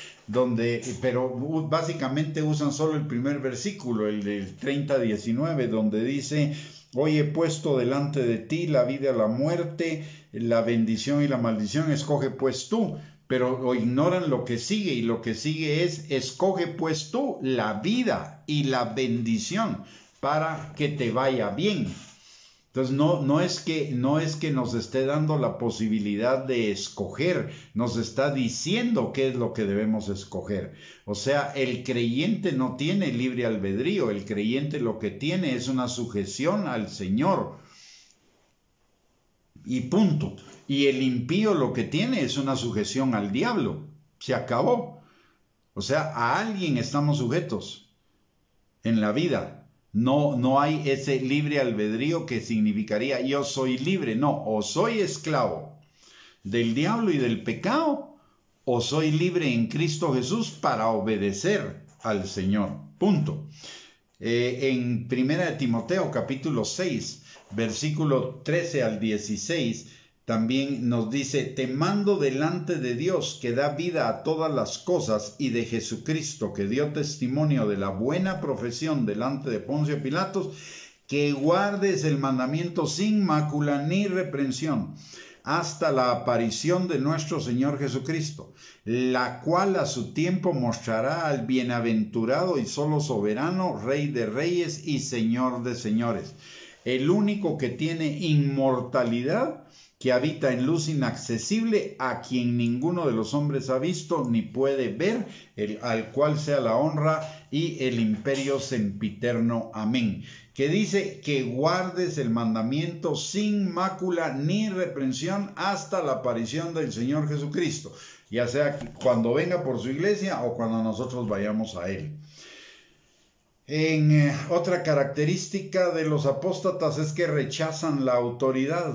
S1: pero básicamente usan solo el primer versículo, el del 30-19, donde dice, hoy he puesto delante de ti la vida y la muerte, la bendición y la maldición, escoge pues tú. Pero ignoran lo que sigue, y lo que sigue es, escoge pues tú la vida y la bendición para que te vaya bien. Entonces no es que nos esté dando la posibilidad de escoger, nos está diciendo qué es lo que debemos escoger. O sea, el creyente no tiene libre albedrío, el creyente lo que tiene es una sujeción al Señor. Y punto. Y el impío lo que tiene es una sujeción al diablo. Se acabó. O sea, a alguien estamos sujetos en la vida. No hay ese libre albedrío que significaría yo soy libre. No, o soy esclavo del diablo y del pecado, o soy libre en Cristo Jesús para obedecer al Señor. Punto. En 1 Timoteo capítulo 6, versículo 13 al 16, también nos dice, te mando delante de Dios que da vida a todas las cosas y de Jesucristo que dio testimonio de la buena profesión delante de Poncio Pilatos, que guardes el mandamiento sin mácula ni reprensión hasta la aparición de nuestro Señor Jesucristo, la cual a su tiempo mostrará al bienaventurado y solo soberano, Rey de reyes y Señor de señores, el único que tiene inmortalidad, que habita en luz inaccesible, a quien ninguno de los hombres ha visto ni puede ver, al cual sea la honra y el imperio sempiterno. Amén. Que dice que guardes el mandamiento sin mácula ni reprensión hasta la aparición del Señor Jesucristo, ya sea cuando venga por su iglesia o cuando nosotros vayamos a Él. Otra característica de los apóstatas es que rechazan la autoridad.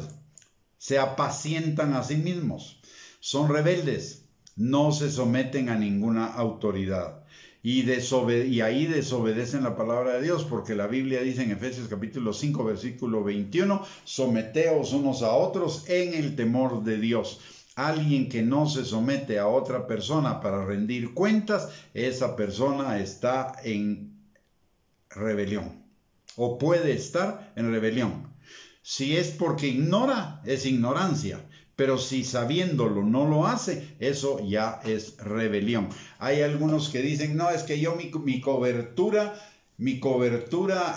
S1: Se apacientan a sí mismos. son rebeldes, no se someten a ninguna autoridad. Y ahí desobedecen la palabra de Dios, porque la Biblia dice en Efesios capítulo 5, versículo 21, someteos unos a otros en el temor de Dios. Alguien que no se somete a otra persona para rendir cuentas, esa persona está en rebelión, o puede estar en rebelión. Si es porque ignora, es ignorancia. Pero si sabiéndolo no lo hace, eso ya es rebelión. Hay algunos que dicen, no, es que yo mi cobertura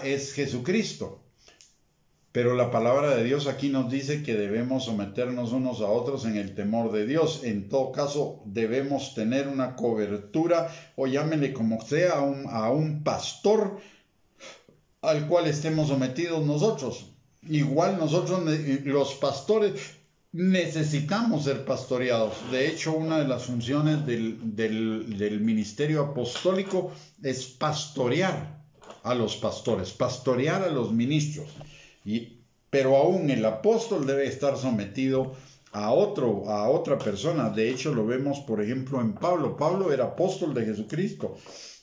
S1: es Jesucristo. Pero la palabra de Dios aquí nos dice que debemos someternos unos a otros en el temor de Dios. En todo caso, debemos tener una cobertura, o llámenle como sea, a un pastor al cual estemos sometidos nosotros. Igual nosotros, los pastores, necesitamos ser pastoreados. De hecho, una de las funciones del ministerio apostólico es pastorear a los pastores, pastorear a los ministros. Pero aún el apóstol debe estar sometido a otra persona. De hecho, lo vemos, por ejemplo, en Pablo. Pablo era apóstol de Jesucristo.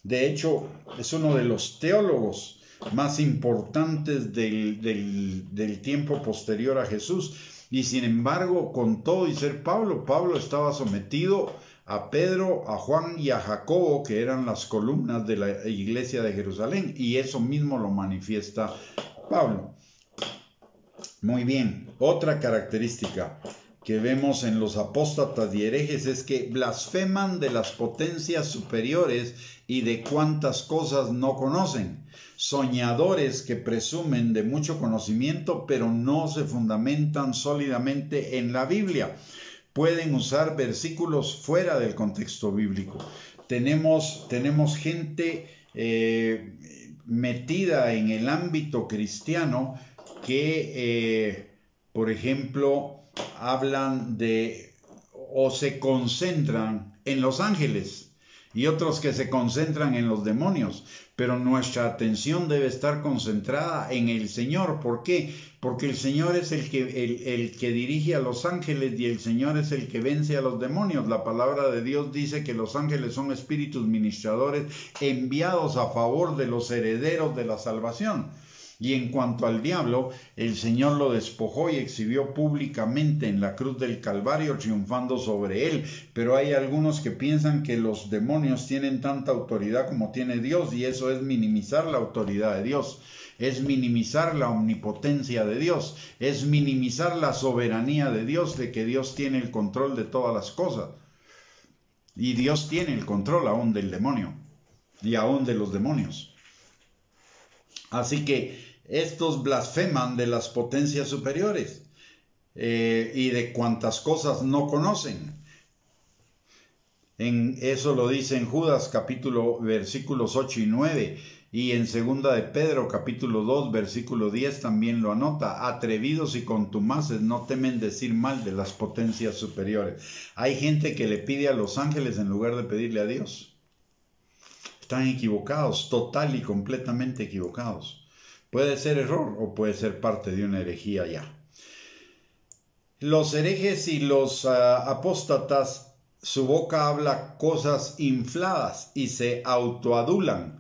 S1: De hecho, es uno de los teólogos más importantes del tiempo posterior a Jesús. Y sin embargo, con todo y ser Pablo estaba sometido a Pedro, a Juan y a Jacobo, que eran las columnas de la iglesia de Jerusalén. Y eso mismo lo manifiesta Pablo. Muy bien, otra característica que vemos en los apóstatas y herejes es que blasfeman de las potencias superiores y de cuantas cosas no conocen. Soñadores que presumen de mucho conocimiento, pero no se fundamentan sólidamente en la Biblia. Pueden usar versículos fuera del contexto bíblico. Tenemos gente metida en el ámbito cristiano que, por ejemplo, hablan de o se concentran en los ángeles y otros que se concentran en los demonios, pero nuestra atención debe estar concentrada en el Señor. ¿Por qué? Porque el Señor es el que dirige a los ángeles y el Señor es el que vence a los demonios. La palabra de Dios dice que los ángeles son espíritus ministradores enviados a favor de los herederos de la salvación. Y en cuanto al diablo, el Señor lo despojó y exhibió públicamente en la cruz del Calvario, triunfando sobre él. Pero hay algunos que piensan que los demonios tienen tanta autoridad como tiene Dios, y eso es minimizar la autoridad de Dios, es minimizar la omnipotencia de Dios, es minimizar la soberanía de Dios, de que Dios tiene el control de todas las cosas. Y Dios tiene el control aún del demonio y aún de los demonios. Así que estos blasfeman de las potencias superiores y de cuantas cosas no conocen. Eso lo dice en Judas versículos 8 y 9, y en segunda de Pedro capítulo 2 versículo 10 también lo anota. Atrevidos y contumaces no temen decir mal de las potencias superiores. Hay gente que le pide a los ángeles en lugar de pedirle a Dios. Están equivocados, total y completamente equivocados. Puede ser error o puede ser parte de una herejía ya. Los herejes y los apóstatas, su boca habla cosas infladas y se autoadulan.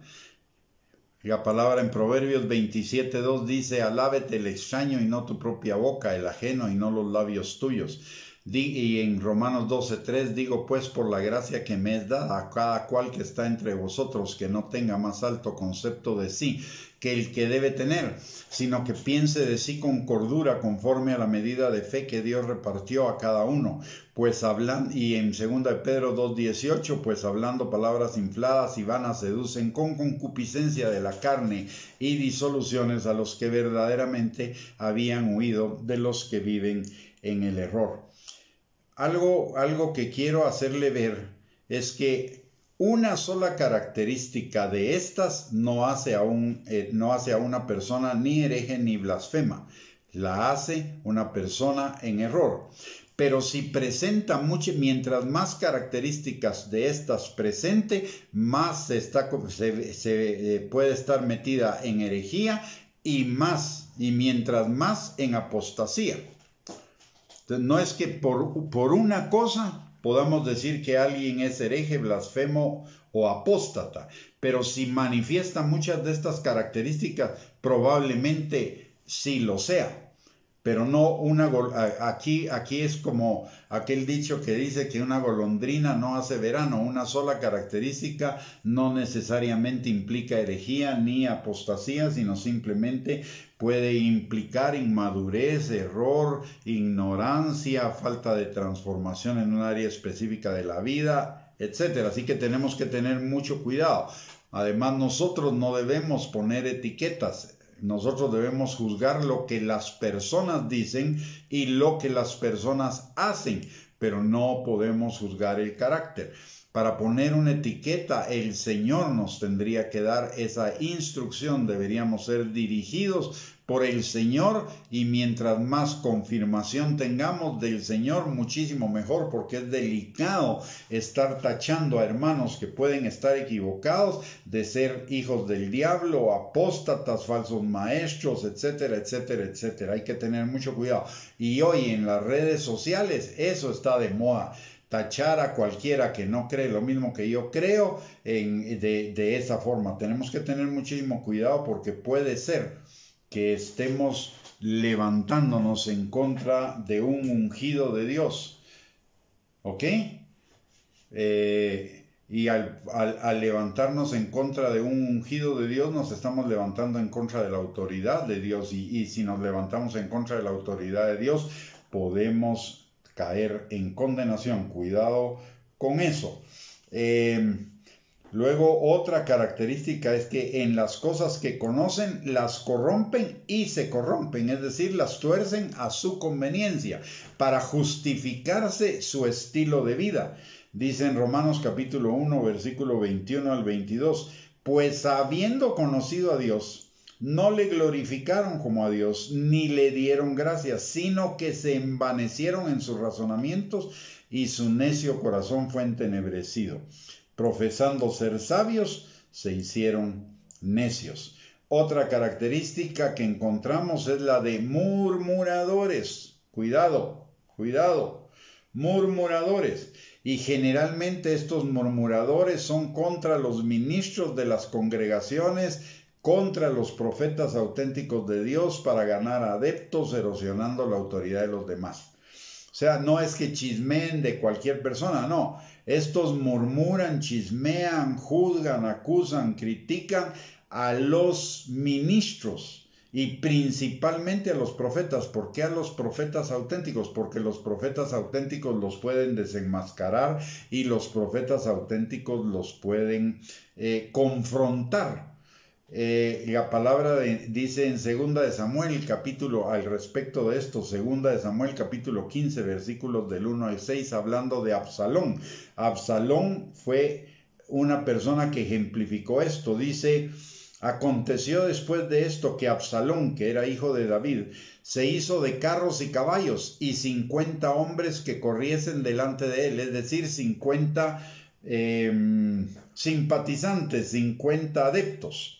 S1: La palabra en Proverbios 27:2 dice: alábete el extraño y no tu propia boca, el ajeno y no los labios tuyos. Y en Romanos 12:3 digo pues por la gracia que me es dada a cada cual que está entre vosotros, que no tenga más alto concepto de sí que el que debe tener, sino que piense de sí con cordura, conforme a la medida de fe que Dios repartió a cada uno. Y en 2 de Pedro 2:18, pues hablando palabras infladas y vanas seducen con concupiscencia de la carne y disoluciones a los que verdaderamente habían huido de los que viven en el error. Algo que quiero hacerle ver es que una sola característica de estas no hace a una persona ni hereje ni blasfema. La hace una persona en error. Pero si presenta mientras más características de estas presente, más se puede estar metida en herejía y mientras más en apostasía. No es que por una cosa podamos decir que alguien es hereje, blasfemo o apóstata, pero si manifiesta muchas de estas características, probablemente sí lo sea. Pero no aquí es como aquel dicho que dice que una golondrina no hace verano. Una sola característica no necesariamente implica herejía ni apostasía, sino simplemente puede implicar inmadurez, error, ignorancia, falta de transformación en un área específica de la vida, etc. Así que tenemos que tener mucho cuidado. Además, nosotros no debemos poner etiquetas. Nosotros debemos juzgar lo que las personas dicen y lo que las personas hacen, pero no podemos juzgar el carácter. Para poner una etiqueta, el Señor nos tendría que dar esa instrucción. Deberíamos ser dirigidos por el Señor, y mientras más confirmación tengamos del Señor, muchísimo mejor, porque es delicado estar tachando a hermanos que pueden estar equivocados de ser hijos del diablo, apóstatas, falsos maestros, etcétera, etcétera, etcétera. Hay que tener mucho cuidado. Y hoy en las redes sociales eso está de moda. Tachar a cualquiera que no cree lo mismo que yo creo de esa forma. Tenemos que tener muchísimo cuidado, porque puede ser que estemos levantándonos en contra de un ungido de Dios. ¿Ok? Y al levantarnos en contra de un ungido de Dios, nos estamos levantando en contra de la autoridad de Dios. Y si nos levantamos en contra de la autoridad de Dios, podemos caer en condenación. Cuidado con eso. Luego, otra característica es que en las cosas que conocen las corrompen y se corrompen, es decir, las tuercen a su conveniencia para justificarse su estilo de vida. Dice en Romanos capítulo 1, versículo 21 al 22, pues habiendo conocido a Dios, no le glorificaron como a Dios, ni le dieron gracias, sino que se envanecieron en sus razonamientos y su necio corazón fue entenebrecido. Profesando ser sabios, se hicieron necios. Otra característica que encontramos es la de murmuradores. Cuidado, cuidado, murmuradores. Y generalmente estos murmuradores son contra los ministros de las congregaciones, contra los profetas auténticos de Dios, para ganar adeptos, erosionando la autoridad de los demás. O sea, no es que chismeen de cualquier persona, no. Estos murmuran, chismean, juzgan, acusan, critican a los ministros y principalmente a los profetas. ¿Por qué a los profetas auténticos? Porque los profetas auténticos los pueden desenmascarar y los profetas auténticos los pueden confrontar. La palabra dice en 2 de Samuel capítulo, al respecto de esto, 2 de Samuel capítulo 15 versículos del 1 al 6, hablando de Absalón. Absalón fue una persona que ejemplificó esto. Dice: aconteció después de esto que Absalón, que era hijo de David, se hizo de carros y caballos y 50 hombres que corriesen delante de él, es decir, 50 simpatizantes, 50 adeptos.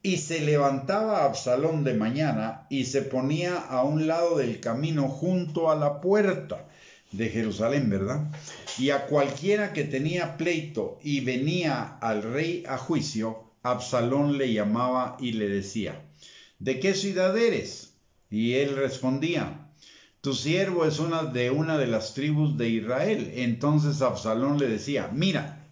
S1: Y se levantaba Absalón de mañana y se ponía a un lado del camino junto a la puerta de Jerusalén, ¿verdad? Y a cualquiera que tenía pleito y venía al rey a juicio, Absalón le llamaba y le decía: ¿de qué ciudad eres? Y él respondía: tu siervo es una de las tribus de Israel. Entonces Absalón le decía: mira,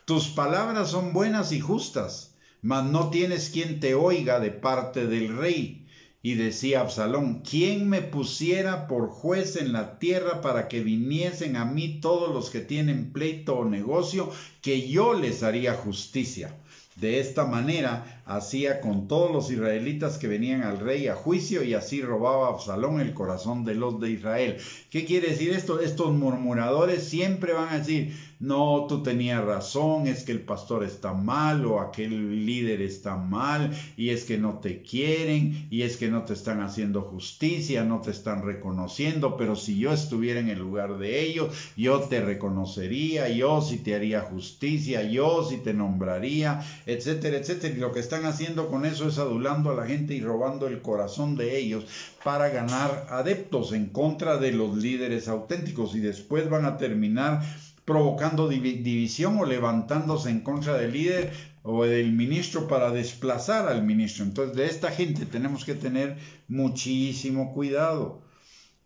S1: tus palabras son buenas y justas, mas no tienes quien te oiga de parte del rey. Y decía Absalón: ¿quién me pusiera por juez en la tierra para que viniesen a mí todos los que tienen pleito o negocio, que yo les haría justicia? De esta manera hacía con todos los israelitas que venían al rey a juicio, y así robaba Absalón el corazón de los de Israel. ¿Qué quiere decir esto? Estos murmuradores siempre van a decir: no, tú tenías razón, es que el pastor está mal, o aquel líder está mal, y es que no te quieren, y es que no te están haciendo justicia, no te están reconociendo, pero si yo estuviera en el lugar de ellos, yo te reconocería, yo sí te haría justicia, yo sí te nombraría, etcétera, etcétera. Y lo que están haciendo con eso es adulando a la gente y robando el corazón de ellos para ganar adeptos en contra de los líderes auténticos, y después van a terminar provocando división o levantándose en contra del líder o del ministro para desplazar al ministro. Entonces, de esta gente tenemos que tener muchísimo cuidado.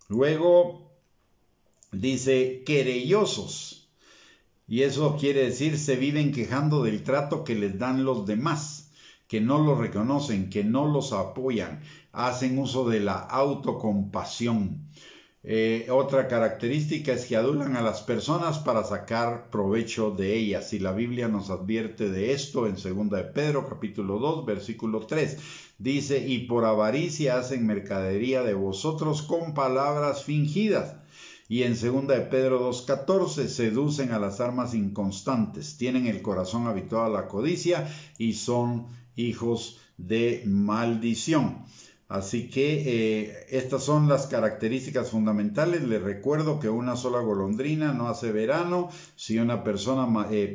S1: Luego dice querellosos, y eso quiere decir se viven quejando del trato que les dan los demás, que no los reconocen, que no los apoyan, hacen uso de la autocompasión. Otra característica es que adulan a las personas para sacar provecho de ellas, y la Biblia nos advierte de esto en 2 de Pedro capítulo 2 versículo 3. Dice, y por avaricia hacen mercadería de vosotros con palabras fingidas. Y en 2 de Pedro 2:14, seducen a las almas inconstantes, tienen el corazón habituado a la codicia y son hijos de maldición. Así que estas son las características fundamentales. Les recuerdo que una sola golondrina no hace verano. Si una persona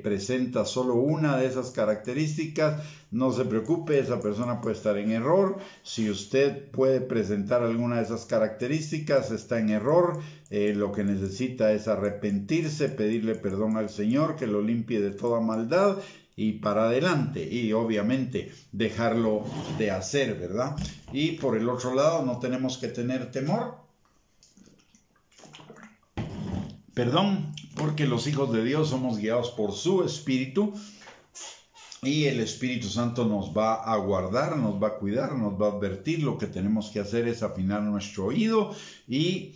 S1: presenta solo una de esas características, no se preocupe, esa persona puede estar en error. Si usted puede presentar alguna de esas características, está en error. Lo que necesita es arrepentirse, pedirle perdón al Señor, que lo limpie de toda maldad, y para adelante, y obviamente dejarlo de hacer, ¿verdad? Y por el otro lado, no tenemos que tener temor, porque los hijos de Dios somos guiados por su Espíritu, y el Espíritu Santo nos va a guardar, nos va a cuidar, nos va a advertir. Lo que tenemos que hacer es afinar nuestro oído y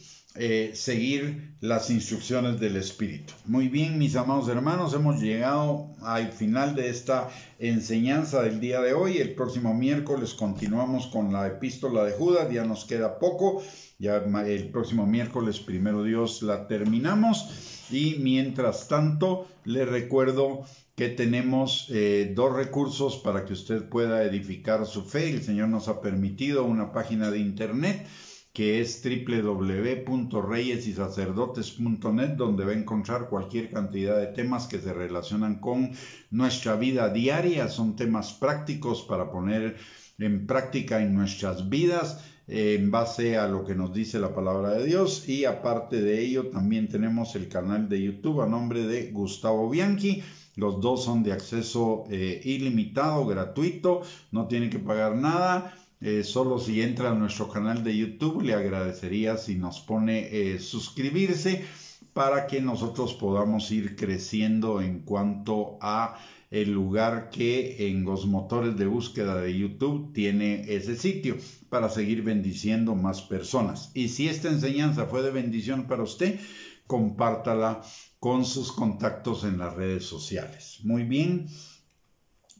S1: seguir las instrucciones del Espíritu. Muy bien, mis amados hermanos, hemos llegado al final de esta enseñanza del día de hoy. El próximo miércoles continuamos con la epístola de Judas, ya nos queda poco, ya el próximo miércoles, primero Dios, la terminamos. Y mientras tanto, les recuerdo que tenemos 2 recursos para que usted pueda edificar su fe. El Señor nos ha permitido una página de internet que es www.reyesysacerdotes.net, donde va a encontrar cualquier cantidad de temas que se relacionan con nuestra vida diaria. Son temas prácticos para poner en práctica en nuestras vidas, en base a lo que nos dice la palabra de Dios. Y aparte de ello, también tenemos el canal de YouTube a nombre de Gustavo Bianchi. Los dos son de acceso ilimitado, gratuito, no tienen que pagar nada. Solo si entra a nuestro canal de YouTube, le agradecería si nos pone suscribirse, para que nosotros podamos ir creciendo en cuanto a el lugar que en los motores de búsqueda de YouTube tiene ese sitio, para seguir bendiciendo más personas. Y si esta enseñanza fue de bendición para usted, compártala con sus contactos en las redes sociales. Muy bien.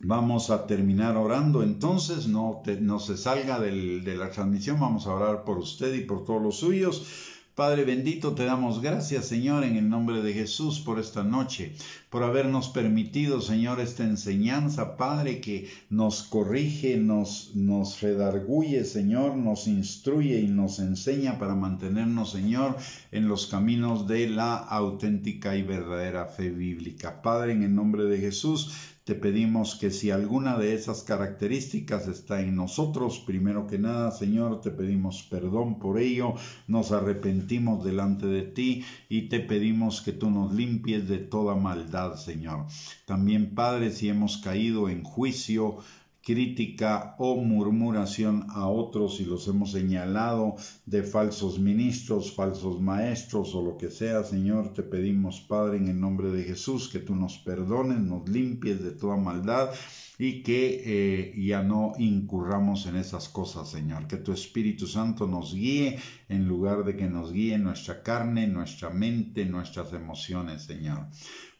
S1: Vamos a terminar orando, entonces no se salga de la transmisión. Vamos a orar por usted y por todos los suyos. Padre bendito, te damos gracias, Señor, en el nombre de Jesús, por esta noche, por habernos permitido, Señor, esta enseñanza, Padre, que nos corrige, nos redarguye, Señor, nos instruye y nos enseña para mantenernos, Señor, en los caminos de la auténtica y verdadera fe bíblica. Padre, en el nombre de Jesús, te pedimos que si alguna de esas características está en nosotros, primero que nada, Señor, te pedimos perdón por ello, nos arrepentimos delante de ti y te pedimos que tú nos limpies de toda maldad, Señor. También, Padre, si hemos caído en juicio, crítica o murmuración a otros y los hemos señalado de falsos ministros, falsos maestros o lo que sea, Señor, te pedimos, Padre, en el nombre de Jesús, que tú nos perdones, nos limpies de toda maldad y que ya no incurramos en esas cosas, Señor. Que tu Espíritu Santo nos guíe en lugar de que nos guíe nuestra carne, nuestra mente, nuestras emociones, Señor.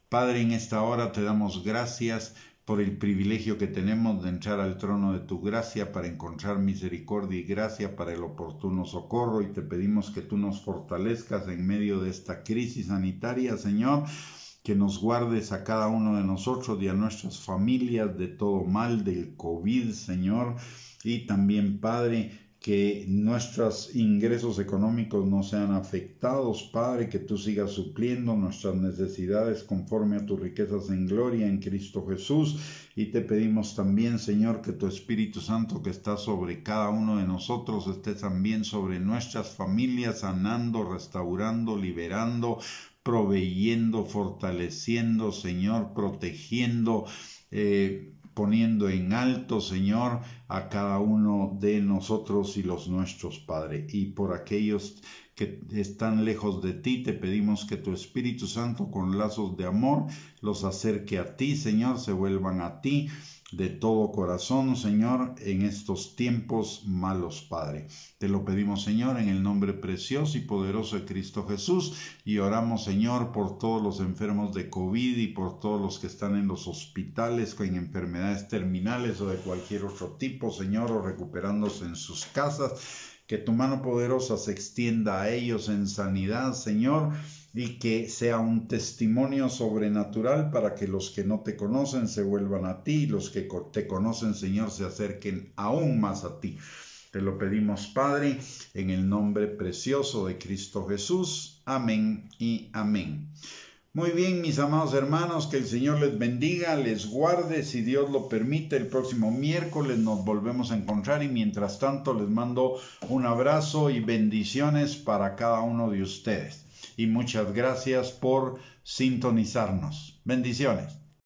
S1: Padre, en esta hora te damos gracias por el privilegio que tenemos de entrar al trono de tu gracia para encontrar misericordia y gracia para el oportuno socorro, y te pedimos que tú nos fortalezcas en medio de esta crisis sanitaria, Señor, que nos guardes a cada uno de nosotros y a nuestras familias de todo mal, del COVID, Señor, y también, Padre, que nuestros ingresos económicos no sean afectados, Padre, que tú sigas supliendo nuestras necesidades conforme a tus riquezas en gloria en Cristo Jesús. Y te pedimos también, Señor, que tu Espíritu Santo que está sobre cada uno de nosotros esté también sobre nuestras familias, sanando, restaurando, liberando, proveyendo, fortaleciendo, Señor, protegiendo, poniendo en alto, Señor, a cada uno de nosotros y los nuestros, Padre. Y por aquellos que están lejos de ti, te pedimos que tu Espíritu Santo con lazos de amor los acerque a ti, Señor, se vuelvan a ti de todo corazón, Señor, en estos tiempos malos, Padre. Te lo pedimos, Señor, en el nombre precioso y poderoso de Cristo Jesús, y oramos, Señor, por todos los enfermos de COVID y por todos los que están en los hospitales con enfermedades terminales o de cualquier otro tipo, Señor, o recuperándose en sus casas. Que tu mano poderosa se extienda a ellos en sanidad, Señor, y que sea un testimonio sobrenatural para que los que no te conocen se vuelvan a ti y los que te conocen, Señor, se acerquen aún más a ti. Te lo pedimos, Padre, en el nombre precioso de Cristo Jesús. Amén y amén. Muy bien, mis amados hermanos, que el Señor les bendiga, les guarde, si Dios lo permite, el próximo miércoles nos volvemos a encontrar y mientras tanto les mando un abrazo y bendiciones para cada uno de ustedes. Y muchas gracias por sintonizarnos. Bendiciones.